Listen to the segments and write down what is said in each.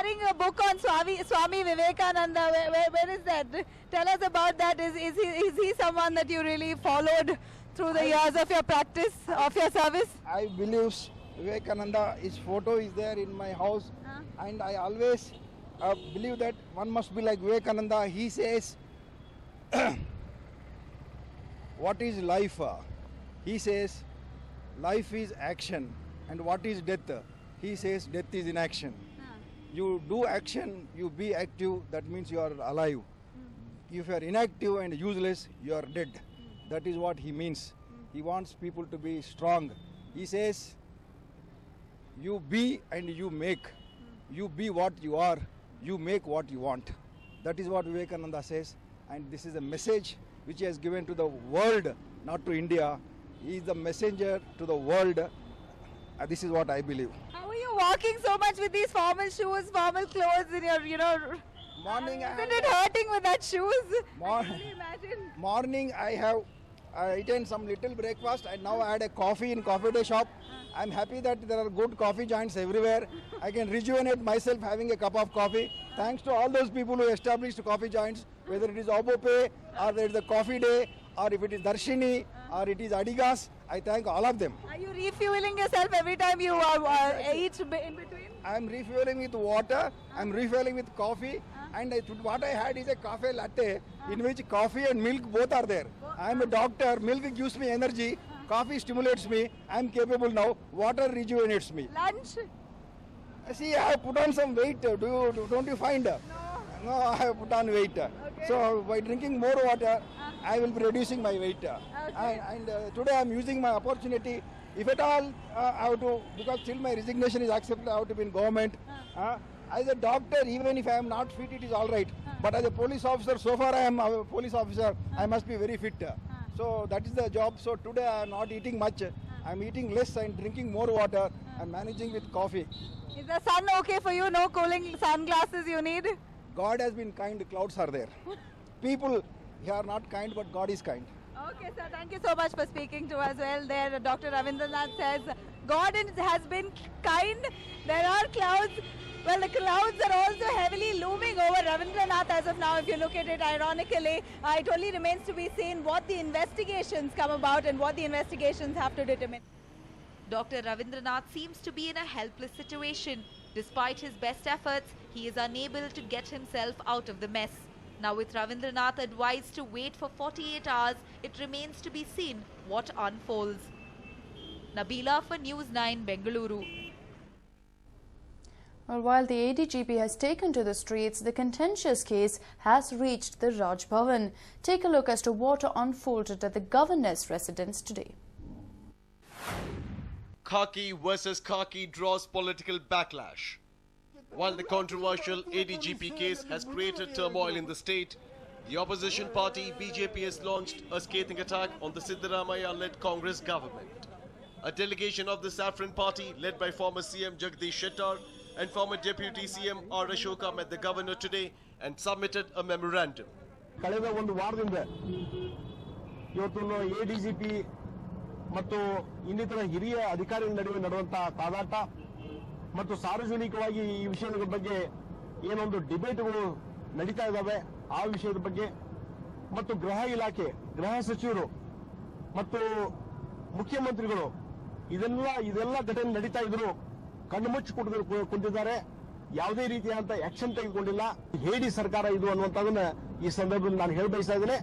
carrying a book on Swami Vivekananda. Where is that? Tell us about that. Is he someone that you really followed through the years of your practice, of your service? I believe Vivekananda, his photo is there in my house, and I always believe that one must be like Vivekananda. He says, what is life? He says, life is action. And what is death? He says, death is inaction. You do action, you be active, that means you are alive. If you are inactive and useless, you are dead. That is what he means. He wants people to be strong. He says, you be and you make. You be what you are, you make what you want. That is what Vivekananda says, and this is a message which he has given to the world, not to India. He is the messenger to the world. This is what I believe. How are you walking so much with these formal shoes, formal clothes in your, Morning, isn't it hurting with that shoes? I can only imagine. Morning I have eaten some little breakfast, and now I had a coffee in coffee day shop. I'm happy that there are good coffee joints everywhere. I can rejuvenate myself having a cup of coffee. Thanks to all those people who established coffee joints, whether it is Obope or there is a coffee day, or if it is Darshini or it is Adigas, I thank all of them. Are you refueling yourself every time you eat in between? I'm refueling with water, I'm refueling with coffee, and what I had is a cafe latte in which coffee and milk both are there. I'm a doctor, milk gives me energy, coffee stimulates me, I'm capable now, water rejuvenates me. Lunch? See, I have put on some weight, don't you find? No, I have put on weight. Okay. So by drinking more water, I will be reducing my weight. Okay. And today I am using my opportunity. If at all I have to, because still my resignation is accepted, I have to be in government. As a doctor, even if I am not fit, it is all right. But as a police officer, so far I am a police officer, I must be very fit. So that is the job. So today I am not eating much. I am eating less and drinking more water. I am managing with coffee. Is the sun okay for you? No cooling sunglasses you need? God has been kind, clouds are there. People are not kind, but God is kind. Okay, sir. Thank you so much for speaking to us. Well, there, Dr. Ravindranath says, God has been kind. There are clouds. Well, the clouds are also heavily looming over Ravindranath as of now. If you look at it ironically, it only remains to be seen what the investigations come about and what the investigations have to determine. Dr. Ravindranath seems to be in a helpless situation. Despite his best efforts, he is unable to get himself out of the mess. Now with Ravindranath advised to wait for 48 hours, it remains to be seen what unfolds. Nabila for News9, Bengaluru. Well, while the ADGP has taken to the streets, the contentious case has reached the Raj Bhavan. Take a look as to what unfolded at the governor's residence today. Khaki versus khaki draws political backlash. While the controversial ADGP case has created turmoil in the state, the opposition party BJP has launched a scathing attack on the Siddaramaiah-led Congress government. A delegation of the Saffron Party, led by former CM Jagdish Shettar and former Deputy CM R. Ashoka, met the governor today and submitted a memorandum. ಕಳೆದ ಒಂದು ವಾರದಿಂದ ಇವತ್ತು ADGP ಮತ್ತು ಇನ್ನಿತರ ಹಿರಿಯ ಅಧಿಕಾರಿಗಳ ನಡುವೆ ನಡೆಯುವಂತಹ ಕಾದಾಟ ಮತ್ತು ಸಾರ್ವಜನಿಕವಾಗಿ ಈ ವಿಷಯದ ಬಗ್ಗೆ ಏನೊಂದು ಡಿಬೇಟ್ಗಳು ನಡೀತಾ ಇದ್ದಾವೆ ಆ ವಿಷಯದ ಬಗ್ಗೆ ಮತ್ತು ಗೃಹ ಇಲಾಖೆ ಗೃಹ ಸಚಿವರು ಮತ್ತು ಮುಖ್ಯಮಂತ್ರಿಗಳು ಇದೆಲ್ಲ ಘಟನೆ ನಡೀತಾ ಇದ್ರು ಕಣ್ಣು ಮುಚ್ಚಿ ಕುಂತಿದ್ದಾರೆ. ಯಾವುದೇ ರೀತಿಯಾದಂತ ಆಕ್ಷನ್ ತೆಗೆದುಕೊಂಡಿಲ್ಲ. ಹೇಡಿ ಸರ್ಕಾರ ಇದು ಅನ್ನುವಂಥದ್ದನ್ನ ಈ ಸಂದರ್ಭದಲ್ಲಿ ನಾನು ಹೇಳಬಯಸ್ತಾ ಇದ್ದೇನೆ.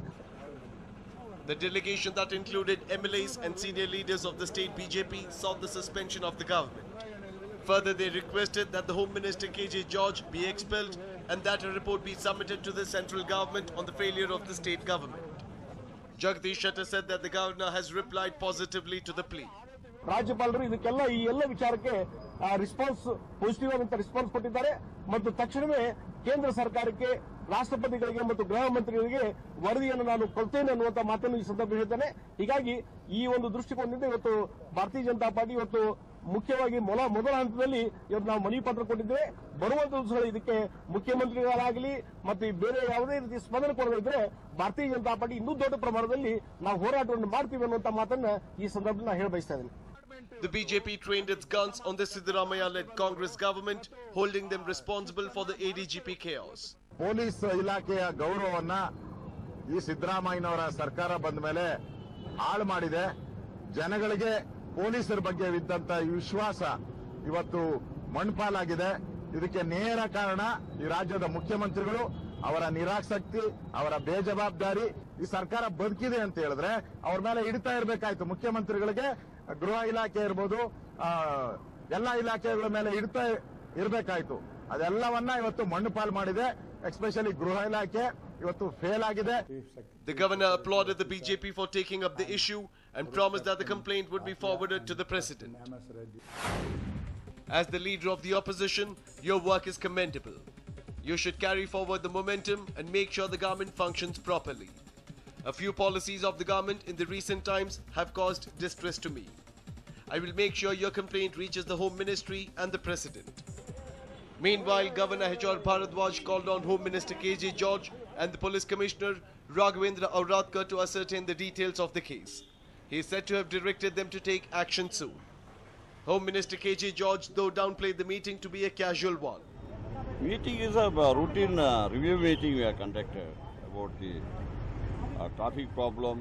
The delegation that included MLAs and senior leaders of the state BJP sought the suspension of the government. Further, they requested that the Home Minister KJ George be expelled and that a report be submitted to the central government on the failure of the state government. Jagdish Shettar said that the governor has replied positively to the plea. ರಾಜ್ಯಪಾಲರು ಇದಕ್ಕೆಲ್ಲ ಈ ಎಲ್ಲ ವಿಚಾರಕ್ಕೆ response positive ಆದಂತ response ಕೊಟ್ಟಿದ್ದಾರೆ ಮತ್ತು ತಕ್ಷಣವೇ ಕೇಂದ್ರ ಸರ್ಕಾರಕ್ಕೆ ರಾಷ್ಟ್ರಪತಿಗಳಿಗೆ ಮತ್ತು ಗೃಹ ಮಂತ್ರಿಗಳಿಗೆ ವರದಿಯನ್ನು ನಾನು ಕೊಡ್ತೇನೆ ಅನ್ನುವಂತ ಮಾತನ್ನು ಈ ಸಂದರ್ಭದಲ್ಲಿ ಹೇಳ್ತೇನೆ. ಹೀಗಾಗಿ ಈ ಒಂದು ದೃಷ್ಟಿಕೋನದಿಂದ ಇವತ್ತು ಭಾರತೀಯ ಜನತಾ ಪಾರ್ಟಿ ಇವತ್ತು ಮುಖ್ಯವಾಗಿ ಮೊದಲ ಹಂತದಲ್ಲಿ ಇವತ್ತು ನಾವು ಮನವಿ ಪತ್ರ ಕೊಟ್ಟಿದ್ದೇವೆ. ಬರುವಂತ ದಿವಸಗಳು ಇದಕ್ಕೆ ಮುಖ್ಯಮಂತ್ರಿಗಳಾಗಲಿ ಮತ್ತು ಬೇರೆ ಯಾವುದೇ ರೀತಿ ಸ್ಪಂದನೆ ಕೊಡದಿದ್ರೆ ಭಾರತೀಯ ಜನತಾ ಪಾರ್ಟಿ ಇನ್ನೂ ದೊಡ್ಡ ಪ್ರಮಾಣದಲ್ಲಿ ನಾವು ಹೋರಾಟವನ್ನು ಮಾಡ್ತೀವಿ ಅನ್ನುವಂತ ಮಾತನ್ನ ಈ ಸಂದರ್ಭದಲ್ಲಿ ನಾನು ಹೇಳ ಬಯಸ್ತಾ ಇದ್ದೇನೆ. The BJP trained its guns on the Siddaramaiah-led Congress government, holding them responsible for the ADGP chaos. Police ಇಲಾಖೆಯ ಗೌರವವನ್ನ ಈ ಸಿದ್ದರಾಮಯ್ಯನವರ ಸರ್ಕಾರ ಬಂದ ಮೇಲೆ ಹಾಳು ಮಾಡಿದೆ. ಜನಗಳಿಗೆ ಪೊಲೀಸರ ಬಗ್ಗೆ ಇದ್ದಂತ ವಿಶ್ವಾಸ ಇವತ್ತು ಮಣ್ಣುಪಾಲಾಗಿದೆ. ಇದಕ್ಕೆ ನೇರ ಕಾರಣ ಈ ರಾಜ್ಯದ ಮುಖ್ಯಮಂತ್ರಿಗಳು, ಅವರ ನಿರಾಸಕ್ತಿ, ಅವರ ಬೇಜವಾಬ್ದಾರಿ. ಈ ಸರ್ಕಾರ ಬದುಕಿದೆ ಅಂತ ಹೇಳಿದ್ರೆ ಅವ್ರ ಮೇಲೆ ಹಿಡಿತಾ ಇರಬೇಕಾಯ್ತು. ಮುಖ್ಯಮಂತ್ರಿಗಳಿಗೆ ಗೃಹ ಇಲಾಖೆ ಇರ್ಬೋದು, ಎಲ್ಲಾ ಇಲಾಖೆಗಳ ಮೇಲೆ ಹಿಡಿತಾ ಇರಬೇಕಾಯ್ತು. ಅದೆಲ್ಲವನ್ನ ಇವತ್ತು ಮಣ್ಣುಪಾಲು ಮಾಡಿದೆ. ಎಸ್ಪೆಷಲಿ ಗೃಹ ಇಲಾಖೆ ಇವತ್ತು ಫೇಲ್ ಆಗಿದೆ. The governor applauded the BJP for taking up the issue and promised that the complaint would be forwarded to the president. As the leader of the opposition, your work is commendable. You should carry forward the momentum and make sure the government functions properly. A few policies of the government in the recent times have caused distress to me. I will make sure your complaint reaches the Home Ministry and the President. Meanwhile, Governor H.R. Bharadwaj called on Home Minister K.J. George and the Police Commissioner Raghavendra Auratkar to ascertain the details of the case. He is said to have directed them to take action soon. Home Minister K.J. George, though, downplayed the meeting to be a casual one. Meeting is a routine review meeting we have conducted about the traffic problem,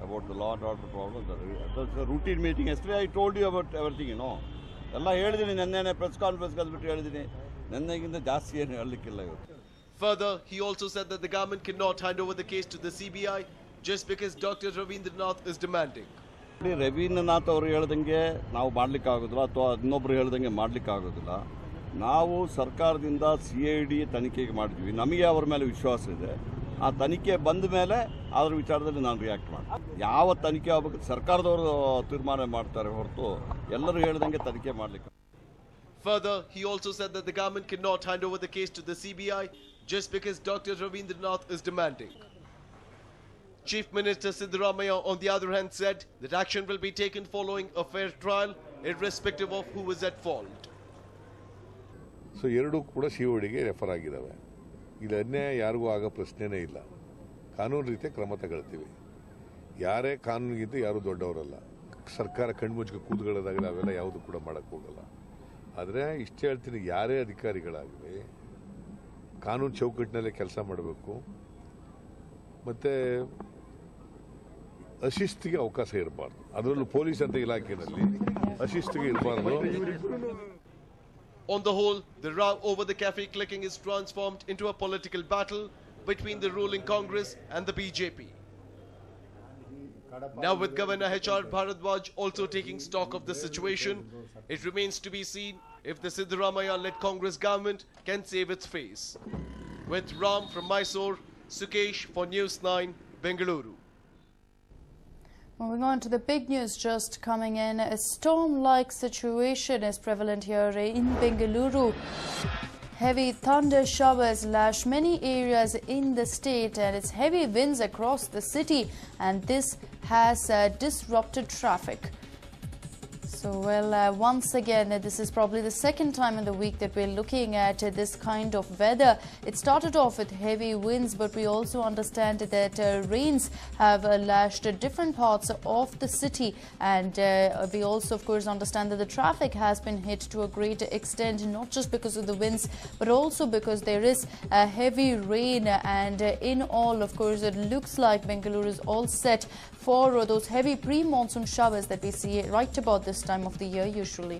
about the law and order problem. That's a routine meeting. Yesterday I told you about everything, you know. ಎಲ್ಲ ಹೇಳಿದ್ದೀನಿ, ನೆನ್ನೆ press conference ಕರೆದ್ಬಿಟ್ಟು ಹೇಳಿದ್ದೀನಿ. ನೆನ್ನೆಗಿಂತ ಜಾಸ್ತಿ ಏನು ಹೇಳಲಿಕ್ಕಿಲ್ಲ ಇವತ್ತು. Further, he also said that the government cannot hand over the case to the CBI just because Dr. Ravindranath is demanding. Ravindranath ಅವರು ಹೇಳ್ದಂಗೆ ನಾವು ಮಾಡಲಿಕ್ಕಾಗೋದಿಲ್ಲ, ಅಥವಾ ಇನ್ನೊಬ್ರು ಹೇಳ್ದಂಗೆ ಮಾಡಲಿಕ್ಕಾಗೋದಿಲ್ಲ. ನಾವು ಸರ್ಕಾರದಿಂದ CID ತನಿಖೆಗೆ ಮಾಡಿದ್ವಿ. ನಮಗೆ ಅವರ ಮೇಲೆ ವಿಶ್ವಾಸ ಇದೆ. ಆ ತನಿಖೆ ಬಂದ ಮೇಲೆ ಅದರ ವಿಚಾರದಲ್ಲಿ ನಾನು ರಿಯಾಕ್ಟ್ ಮಾಡ್ತೀನಿ. ಯಾವ ತನಿಖೆ ಆಗಬೇಕು ಸರ್ಕಾರದವರು ತೀರ್ಮಾನ ಮಾಡ್ತಾರೆ ಹೊರತು ಎಲ್ಲರೂ ಹೇಳ್ದಂಗೆ ತನಿಖೆ ಮಾಡಲಿಕ್ಕೆ. Further, he also said that the government cannot hand over the case to the CBI just because Dr. Ravindranath is demanding. Chief Minister Siddaramaiah, on the other hand, said that action will be taken following a fair trial, irrespective of who is at fault. So ಎರಡೂ ಕೂಡ CODಗೆ refer ಆಗಿದ್ದಾವೆ. ಇಲ್ಲಿ ಅನ್ಯಾಯ ಯಾರಿಗೂ ಆಗೋ ಪ್ರಶ್ನೆನೇ ಇಲ್ಲ. ಕಾನೂನು ರೀತಿಯ ಕ್ರಮ ತಗೊಳ್ತೀವಿ. ಯಾರೇ ಕಾನೂನಿಗಿಂತ ಯಾರೂ ದೊಡ್ಡವರಲ್ಲ. ಸರ್ಕಾರ ಕಣ್ಮುಚ್ಚಿಗೆ ಕೂತ್ಕೊಳ್ಳೋದಾಗಲಿ ಅವೆಲ್ಲ ಯಾವುದು ಕೂಡ ಮಾಡೋಕ್ಕೆ ಹೋಗಲ್ಲ. ಆದರೆ ಇಷ್ಟೇ ಹೇಳ್ತೀನಿ, ಯಾರೇ ಅಧಿಕಾರಿಗಳಾಗಲಿ ಕಾನೂನು ಚೌಕಟ್ಟಿನಲ್ಲೇ ಕೆಲಸ ಮಾಡಬೇಕು. ಮತ್ತು ಅಶಿಸ್ತಿಗೆ ಅವಕಾಶ ಇರಬಾರ್ದು. ಅದರಲ್ಲೂ ಪೊಲೀಸ್ ಅಂತ ಇಲಾಖೆಯಲ್ಲಿ ಅಶಿಸ್ತಿಗೆ ಇರಬಾರ್ದು. On the whole, the row over the cafe clicking is transformed into a political battle between the ruling Congress and the BJP. Now, with Governor H.R. Bharadwaj also taking stock of the situation, it remains to be seen if the Siddaramaiah-led Congress government can save its face. With Ram from Mysore, Sukesh for News9, Bengaluru. Moving on to the big news just coming in. A storm-like situation is prevalent here in Bengaluru. Heavy thunder showers lash many areas in the state, and it's heavy winds across the city, and this has disrupted traffic. So, well, once again, this is probably the second time in the week that we're looking at this kind of weather. It started off with heavy winds, but we also understand that rains have lashed different parts of the city. And we also, of course, understand that the traffic has been hit to a great extent, not just because of the winds, but also because there is heavy rain. And in all, of course, it looks like Bengaluru is all set for those heavy pre-monsoon showers that we see right about this time of the year usually.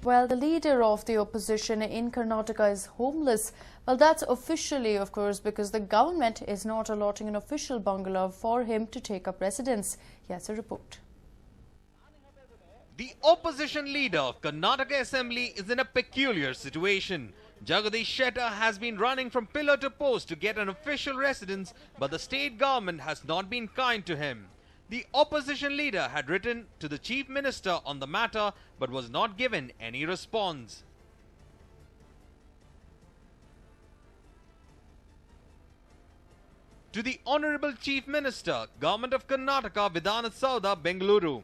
Well, the leader of the opposition in Karnataka is homeless. Well, that's officially, of course, because the government is not allotting an official bungalow for him to take up residence. Here's a report. The opposition leader of Karnataka Assembly is in a peculiar situation. Jagadish Shettar has been running from pillar to post to get an official residence, but the state government has not been kind to him. The opposition leader had written to the chief minister on the matter, but was not given any response. To the Honorable Chief Minister, Government of Karnataka, Vidhana Soudha, Bengaluru.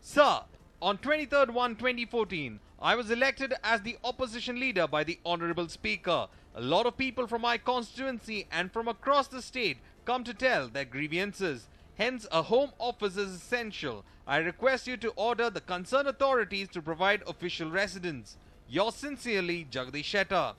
Sir, on 23rd 1/2014, I was elected as the opposition leader by the Honorable Speaker. A lot of people from my constituency and from across the state come to tell their grievances. Hence, a home office is essential. I request you to order the concerned authorities to provide official residence. Yours sincerely, Jagdish Shettar.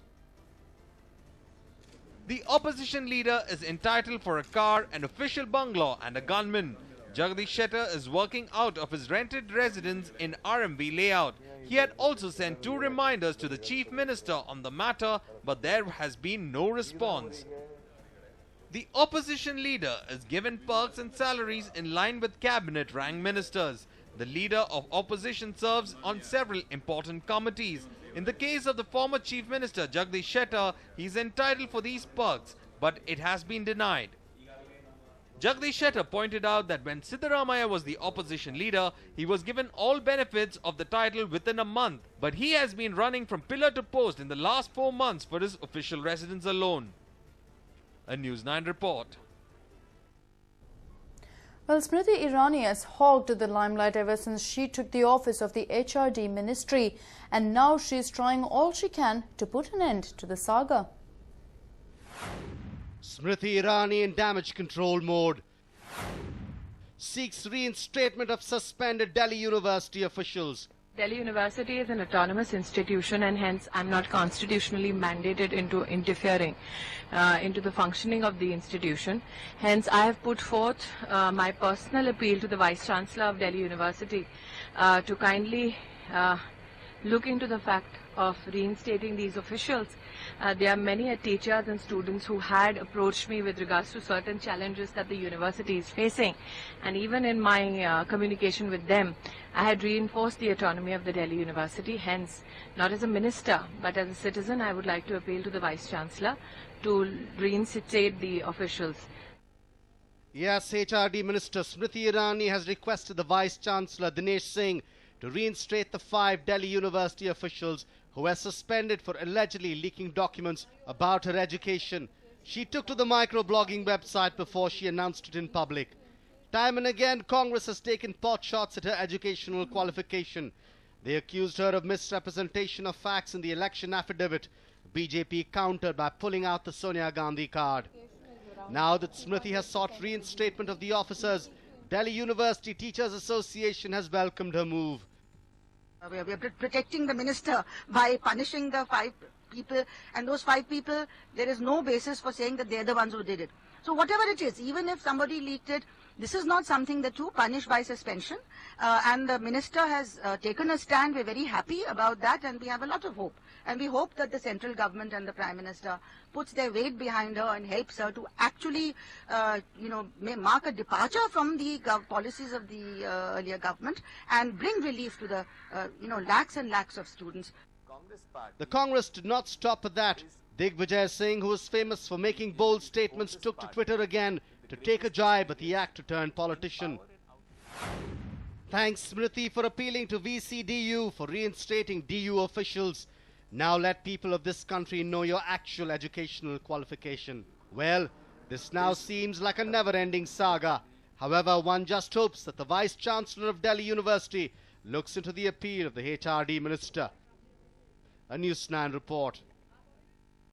The opposition leader is entitled for a car, an official bungalow and a gunman. Jagdish Shettar is working out of his rented residence in RMB layout. He had also sent 2 reminders to the Chief Minister on the matter, but there has been no response. The opposition leader is given perks and salaries in line with cabinet rank ministers. The leader of opposition serves on several important committees. In the case of the former Chief Minister Jagdish Shettar, he is entitled for these perks, but it has been denied. Jagdish Shettar pointed out that when Siddaramaiah was the opposition leader, he was given all benefits of the title within a month, but he has been running from pillar to post in the last 4 months for his official residence alone. A News9 report. Well, Smriti Irani has hogged the limelight ever since she took the office of the HRD ministry, and now she is trying all she can to put an end to the saga. Smriti Irani in damage control mode. Seeks reinstatement of suspended Delhi University officials. Delhi University is an autonomous institution, and hence I'm not constitutionally mandated into interfering into the functioning of the institution. Hence I have put forth my personal appeal to the Vice Chancellor of Delhi University to kindly look into the fact of reinstating these officials. There are many teachers and students who had approached me with regards to certain challenges that the university is facing, and even in my communication with them, I had reinforced the autonomy of the Delhi University. Hence, not as a minister but as a citizen, I would like to appeal to the Vice Chancellor to reinstate the officials. Yes, HRD Minister Smriti Irani has requested the Vice Chancellor Dinesh Singh to reinstate the 5 Delhi University officials who were suspended for allegedly leaking documents about her education. She took to the microblogging website before she announced it in public. Time and again, Congress has taken pot shots at her educational qualification. They accused her of misrepresentation of facts in the election affidavit. BJP countered by pulling out the Sonia Gandhi card. Now that Smriti has sought reinstatement of the officers, Delhi University Teachers Association has welcomed her move. We are protecting the minister by punishing the 5 people, and those 5 people, there is no basis for saying that they're the ones who did it. So whatever it is, even if somebody leaked it, this is not something that you punish by suspension, and the minister has taken a stand. We're very happy about that, and we have a lot of hope. And we hope that the central government and the Prime Minister puts their weight behind her and helps her to actually, may mark a departure from the policies of the earlier government and bring relief to the, lakhs and lakhs of students. The Congress did not stop at that. Digvijay Singh, who is famous for making bold statements, took to Twitter again to take a jibe at the actor-turned politician. Thanks, Smriti, for appealing to VCDU for reinstating DU officials. Now let people of this country know your actual educational qualification. Well, this now seems like a never-ending saga. However, one just hopes that the Vice Chancellor of Delhi University looks into the appeal of the HRD Minister. A News9 report.